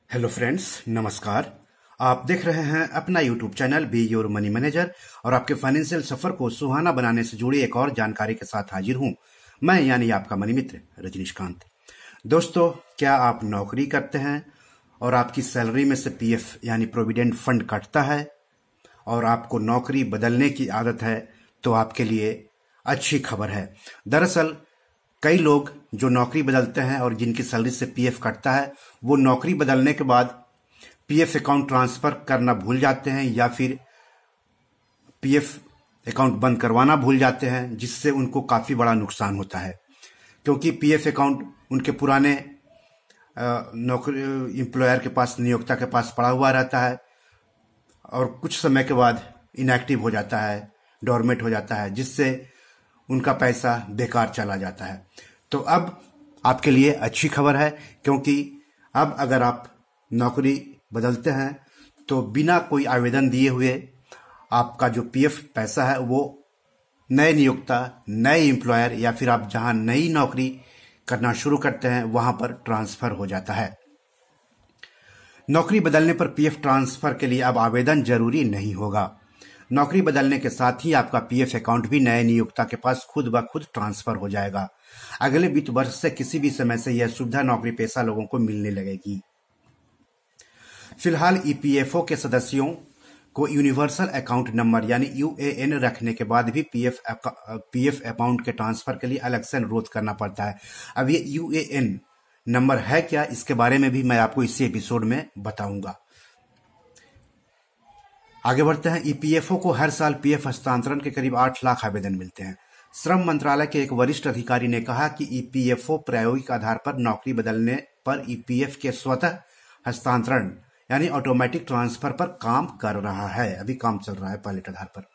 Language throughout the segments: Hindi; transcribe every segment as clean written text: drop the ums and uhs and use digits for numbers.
हेलो फ्रेंड्स, नमस्कार। आप देख रहे हैं अपना YouTube channel be your money manager और आपके फाइनेंशियल सफर को सुहाना बनाने से जुड़ी एक और जानकारी के साथ हाजिर हूं। मैं यानी आपका मनी मित्र रजनीशकांत। दोस्तों, क्या आप नौकरी करते हैं और आपकी सैलरी में से पीएफ यानी प्रोविडेंट फंड कटता है और आपको नौकरी बदलने की आदत है, तो आपके लिए अच्छी खबर है। दरअसल कई लोग जो नौकरी बदलते हैं और जिनकी सैलरी से पीएफ कटता है, वो नौकरी बदलने के बाद पीएफ अकाउंट ट्रांसफर करना भूल जाते हैं या फिर पीएफ अकाउंट बंद करवाना भूल जाते हैं, जिससे उनको काफी बड़ा नुकसान होता है। क्योंकि पीएफ अकाउंट उनके पुराने नौकरी एम्प्लॉयर के पास, नियोक्ता के पास पड़ा हुआ रहता है और कुछ समय के बाद इनएक्टिव हो जाता है, डोरमेट हो जाता है, जिससे उनका पैसा बेकार चला जाता है। तो अब आपके लिए अच्छी खबर है, क्योंकि अब अगर आप नौकरी बदलते हैं तो बिना कोई आवेदन दिए हुए आपका जो पीएफ पैसा है वो नए नियोक्ता, नए एम्प्लॉयर या फिर आप जहां नई नौकरी करना शुरू करते हैं वहां पर ट्रांसफर हो जाता है। नौकरी बदलने पर पीएफ ट्रांसफर के लिए अब आवेदन जरूरी नहीं होगा। नौकरी बदलने के साथ ही आपका पीएफ अकाउंट भी नए नियोक्ता के पास खुद ब खुद ट्रांसफर हो जाएगा। अगले वित्त वर्ष से किसी भी समय से यह सुविधा नौकरी पेशा लोगों को मिलने लगेगी। फिलहाल ईपीएफओ के सदस्यों को यूनिवर्सल अकाउंट नंबर यानी यूएएन रखने के बाद भी पीएफ अकाउंट के ट्रांसफर के लिए अलग से अनुरोध करना पड़ता है। अब ये यूएएन नंबर है क्या, इसके बारे में भी मैं आपको इसी एपिसोड में बताऊंगा। आगे बढ़ते हैं। ईपीएफओ को हर साल पीएफ हस्तांतरण के करीब 8 लाख आवेदन मिलते हैं। श्रम मंत्रालय के एक वरिष्ठ अधिकारी ने कहा कि ईपीएफओ प्रायोगिक आधार पर नौकरी बदलने पर ईपीएफ के स्वतः हस्तांतरण यानी ऑटोमेटिक ट्रांसफर पर काम कर रहा है। अभी काम चल रहा है पायलट आधार पर।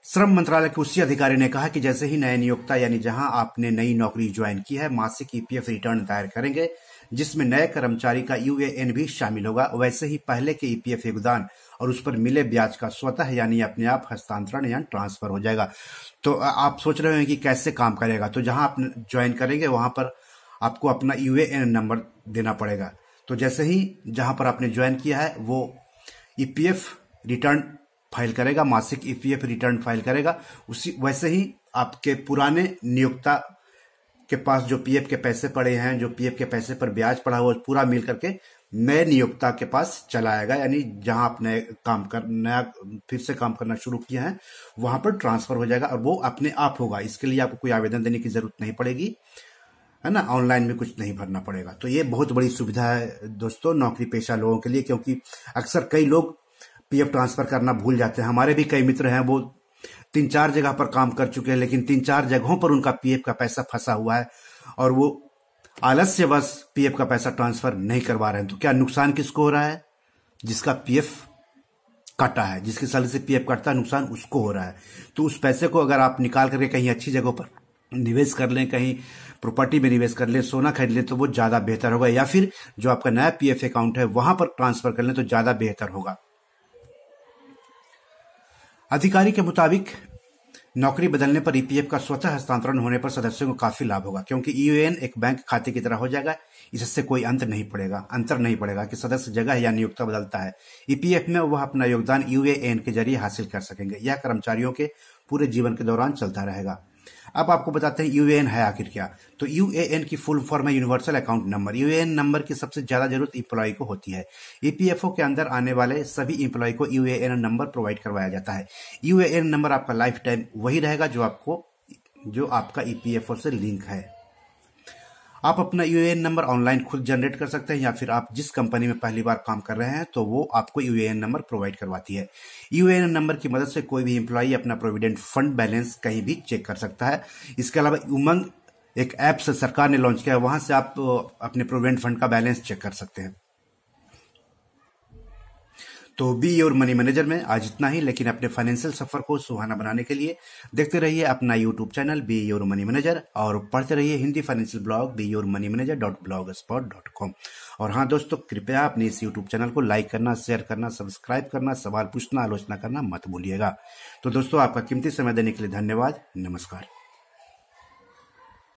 श्रम मंत्रालय के उसी अधिकारी ने कहा कि जैसे ही नए नियोक्ता यानी जहां आपने नई नौकरी ज्वाइन की है मासिक ईपीएफ रिटर्न दायर करेंगे, जिसमें नए कर्मचारी का यूएएन भी शामिल होगा, वैसे ही पहले के ईपीएफ योगदान और उस पर मिले ब्याज का स्वतः यानी अपने आप हस्तांतरण या ट्रांसफर हो जाएगा। तो आप सोच रहे हैं कि कैसे काम करेगा। तो जहां आप ज्वाइन करेंगे वहां पर आपको अपना यूएएन नंबर देना पड़ेगा। तो जैसे ही जहां पर आपने ज्वाइन किया है वो ईपीएफ रिटर्न फाइल करेगा, मासिक ईपीएफ रिटर्न फाइल करेगा, उसी वैसे ही आपके पुराने नियोक्ता के पास जो पीएफ के पैसे पड़े हैं, जो पीएफ के पैसे पर ब्याज पड़ा हुआ, पूरा मिल करके नए नियोक्ता के पास चला आएगा। यानी जहां आप नया फिर से काम करना शुरू किए हैं वहां पर ट्रांसफर हो जाएगा और वो अपने आप होगा। इसके लिए आपको कोई आवेदन देने की जरूरत नहीं पड़ेगी, है ना। ऑनलाइन में कुछ नहीं भरना पड़ेगा। तो ये बहुत बड़ी सुविधा है दोस्तों नौकरी पेशा लोगों के लिए, क्योंकि अक्सर कई लोग पीएफ ट्रांसफर करना भूल जाते हैं। हमारे भी कई मित्र हैं, वो 3-4 जगह पर काम कर चुके हैं, लेकिन 3-4 जगहों पर उनका पीएफ का पैसा फंसा हुआ है और वो आलस्यवश पीएफ का पैसा ट्रांसफर नहीं करवा रहे हैं। तो क्या नुकसान किसको हो रहा है? जिसका पीएफ कटा है, जिसकी सैलरी से पीएफ कटता है, नुकसान उसको हो रहा है। तो उस पैसे को अगर आप निकाल करके कहीं अच्छी जगहों पर निवेश कर लें, कहीं प्रॉपर्टी में निवेश कर लें, सोना खरीद लें, तो वो ज्यादा बेहतर होगा। या फिर जो आपका नया पीएफ अकाउंट है वहां पर ट्रांसफर कर लें तो ज्यादा बेहतर होगा। अधिकारी के मुताबिक नौकरी बदलने पर ईपीएफ का स्वतः हस्तांतरण होने पर सदस्यों को काफी लाभ होगा, क्योंकि यूएएन एक बैंक खाते की तरह हो जाएगा। इससे कोई अंतर नहीं पड़ेगा कि सदस्य जगह या नियोक्ता बदलता है। ईपीएफ में वह अपना योगदान यूएएन के जरिए हासिल कर सकेंगे। यह कर्मचारियों के पूरे जीवन के दौरान चलता रहेगा। अब आपको बताते हैं यूएएन है आखिर क्या। तो यूएएन की फुल फॉर्म है universal account number. UAN number की सबसे ज्यादा जरूरत एम्प्लॉय को होती है। ईपीएफओ के अंदर आने वाले सभी एम्प्लॉय को यूएएन नंबर प्रोवाइड करवाया जाता है। यूएएन नंबर आपका लाइफ टाइम वही रहेगा जो आपका ईपीएफओ से लिंक है। आप अपना यूएएन नंबर ऑनलाइन खुद जनरेट कर सकते हैं या फिर आप जिस कंपनी में पहली बार काम कर रहे हैं तो वो आपको यूएएन नंबर प्रोवाइड करवाती है। यूएएन नंबर की मदद से कोई भी एम्प्लॉय अपना प्रोविडेंट फंड बैलेंस कहीं भी चेक कर सकता है। इसके अलावा उमंग एक ऐप से सरकार ने लॉन्च किया है, वहां से आप अपने प्रोविडेंट फंड का बैलेंस चेक कर सकते हैं। तो बी योर मनी मैनेजर में आज इतना ही, लेकिन अपने फाइनेंशियल सफर को सुहाना बनाने के लिए देखते रहिए अपना YouTube channel be your money manager और पढ़ते रहिए हिंदी फाइनेंशियल ब्लॉग beyourmoneyManager.blogspot.com। और हाँ दोस्तों, कृपया अपने इस यूट्यूब चैनल को लाइक करना, शेयर करना, सब्सक्राइब करना, सवाल पूछना, आलोचना करना मत भूलिएगा। तो दोस्तों, आपका कीमती समय देने के लिए धन्यवाद। नमस्कार।